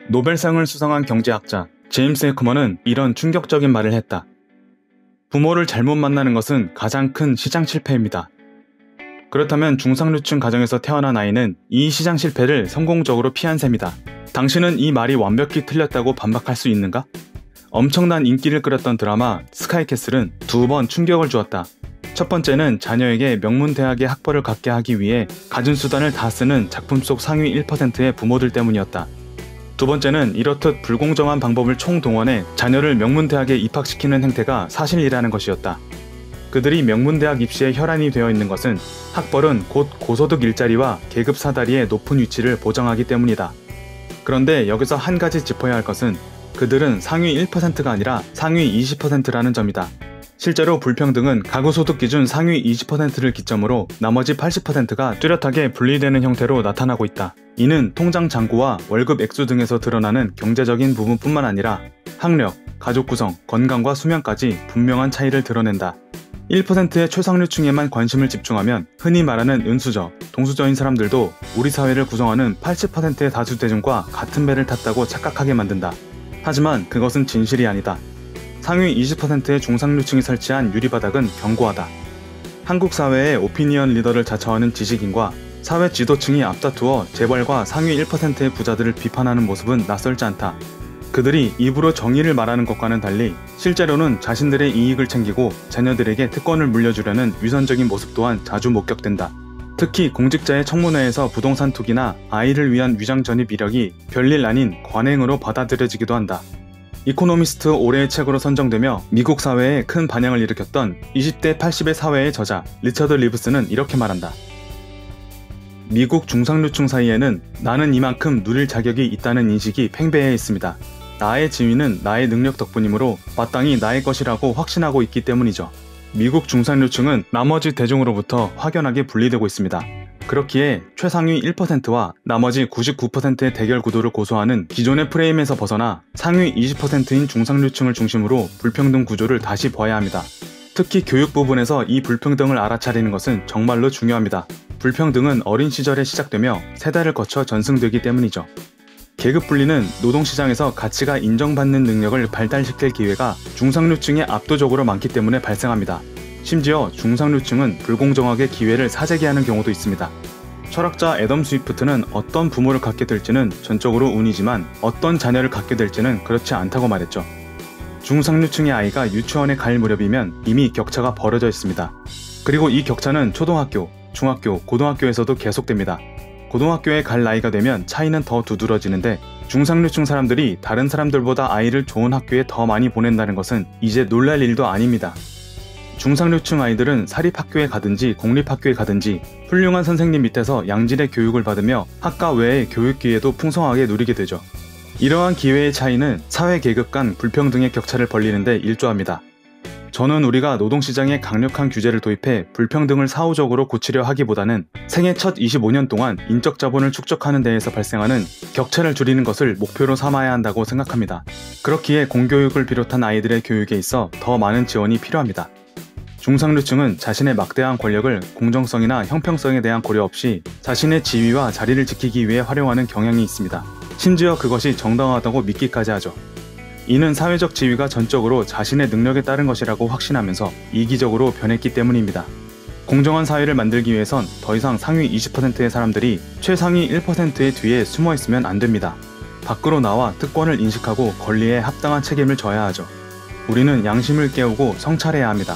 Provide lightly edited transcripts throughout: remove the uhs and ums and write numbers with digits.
노벨상을 수상한 경제학자 제임스 해커먼은 이런 충격적인 말을 했다. 부모를 잘못 만나는 것은 가장 큰 시장 실패입니다. 그렇다면 중상류층 가정에서 태어난 아이는 이 시장 실패를 성공적으로 피한 셈이다. 당신은 이 말이 완벽히 틀렸다고 반박할 수 있는가? 엄청난 인기를 끌었던 드라마 스카이캐슬은 2번 충격을 주었다. 첫 번째는 자녀에게 명문대학의 학벌을 갖게 하기 위해 가진 수단을 다 쓰는 작품 속 상위 1%의 부모들 때문이었다. 두 번째는 이렇듯 불공정한 방법을 총동원해 자녀를 명문대학에 입학시키는 행태가 사실이라는 것이었다. 그들이 명문대학 입시에 혈안이 되어 있는 것은 학벌은 곧 고소득 일자리와 계급 사다리의 높은 위치를 보장하기 때문이다. 그런데 여기서 한 가지 짚어야 할 것은 그들은 상위 1%가 아니라 상위 20%라는 점이다. 실제로 불평등은 가구소득 기준 상위 20%를 기점으로 나머지 80%가 뚜렷하게 분리되는 형태로 나타나고 있다. 이는 통장 잔고와 월급 액수 등에서 드러나는 경제적인 부분뿐만 아니라 학력, 가족 구성, 건강과 수명까지 분명한 차이를 드러낸다. 1%의 최상류층에만 관심을 집중하면 흔히 말하는 은수저, 동수저인 사람들도 우리 사회를 구성하는 80%의 다수 대중과 같은 배를 탔다고 착각하게 만든다. 하지만 그것은 진실이 아니다. 상위 20%의 중상류층이 설치한 유리바닥은 견고하다. 한국 사회의 오피니언 리더를 자처하는 지식인과 사회 지도층이 앞다투어 재벌과 상위 1%의 부자들을 비판하는 모습은 낯설지 않다. 그들이 입으로 정의를 말하는 것과는 달리 실제로는 자신들의 이익을 챙기고 자녀들에게 특권을 물려주려는 위선적인 모습 또한 자주 목격된다. 특히 공직자의 청문회에서 부동산 투기나 아이를 위한 위장 전입 이력이 별일 아닌 관행으로 받아들여지기도 한다. 이코노미스트 올해의 책으로 선정되며 미국 사회에 큰 반향을 일으켰던 20대 80의 사회의 저자 리처드 리브스는 이렇게 말한다. 미국 중상류층 사이에는 나는 이만큼 누릴 자격이 있다는 인식이 팽배해 있습니다. 나의 지위는 나의 능력 덕분이므로 마땅히 나의 것이라고 확신하고 있기 때문이죠. 미국 중상류층은 나머지 대중으로부터 확연하게 분리되고 있습니다. 그렇기에 최상위 1%와 나머지 99%의 대결 구도를 고수하는 기존의 프레임에서 벗어나 상위 20%인 중상류층을 중심으로 불평등 구조를 다시 봐야 합니다. 특히 교육 부분에서 이 불평등을 알아차리는 것은 정말로 중요합니다. 불평등은 어린 시절에 시작되며 세대를 거쳐 전승되기 때문이죠. 계급 분리는 노동시장에서 가치가 인정받는 능력을 발달시킬 기회가 중상류층에 압도적으로 많기 때문에 발생합니다. 심지어 중상류층은 불공정하게 기회를 사재기 하는 경우도 있습니다. 철학자 애덤 스위프트는 어떤 부모를 갖게 될지는 전적으로 운이지만 어떤 자녀를 갖게 될지는 그렇지 않다고 말했죠. 중상류층의 아이가 유치원에 갈 무렵이면 이미 격차가 벌어져 있습니다. 그리고 이 격차는 초등학교, 중학교, 고등학교에서도 계속됩니다. 고등학교에 갈 나이가 되면 차이는 더 두드러지는데 중상류층 사람들이 다른 사람들보다 아이를 좋은 학교에 더 많이 보낸다는 것은 이제 놀랄 일도 아닙니다. 중상류층 아이들은 사립학교에 가든지 공립학교에 가든지 훌륭한 선생님 밑에서 양질의 교육을 받으며 학과 외의 교육 기회도 풍성하게 누리게 되죠. 이러한 기회의 차이는 사회 계급 간 불평등의 격차를 벌리는 데 일조합니다. 저는 우리가 노동시장에 강력한 규제를 도입해 불평등을 사후적으로 고치려 하기보다는 생애 첫 25년 동안 인적 자본을 축적하는 데에서 발생하는 격차를 줄이는 것을 목표로 삼아야 한다고 생각합니다. 그렇기에 공교육을 비롯한 아이들의 교육에 있어 더 많은 지원이 필요합니다. 중상류층은 자신의 막대한 권력을 공정성이나 형평성에 대한 고려 없이 자신의 지위와 자리를 지키기 위해 활용하는 경향이 있습니다. 심지어 그것이 정당하다고 믿기까지 하죠. 이는 사회적 지위가 전적으로 자신의 능력에 따른 것이라고 확신하면서 이기적으로 변했기 때문입니다. 공정한 사회를 만들기 위해선 더 이상 상위 20%의 사람들이 최상위 1%의 뒤에 숨어 있으면 안 됩니다. 밖으로 나와 특권을 인식하고 권리에 합당한 책임을 져야 하죠. 우리는 양심을 깨우고 성찰해야 합니다.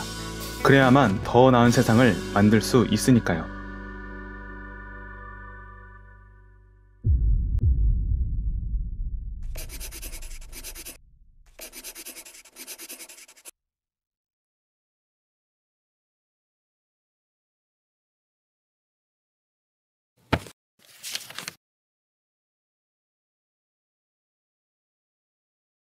그래야만 더 나은 세상을 만들 수 있으니까요.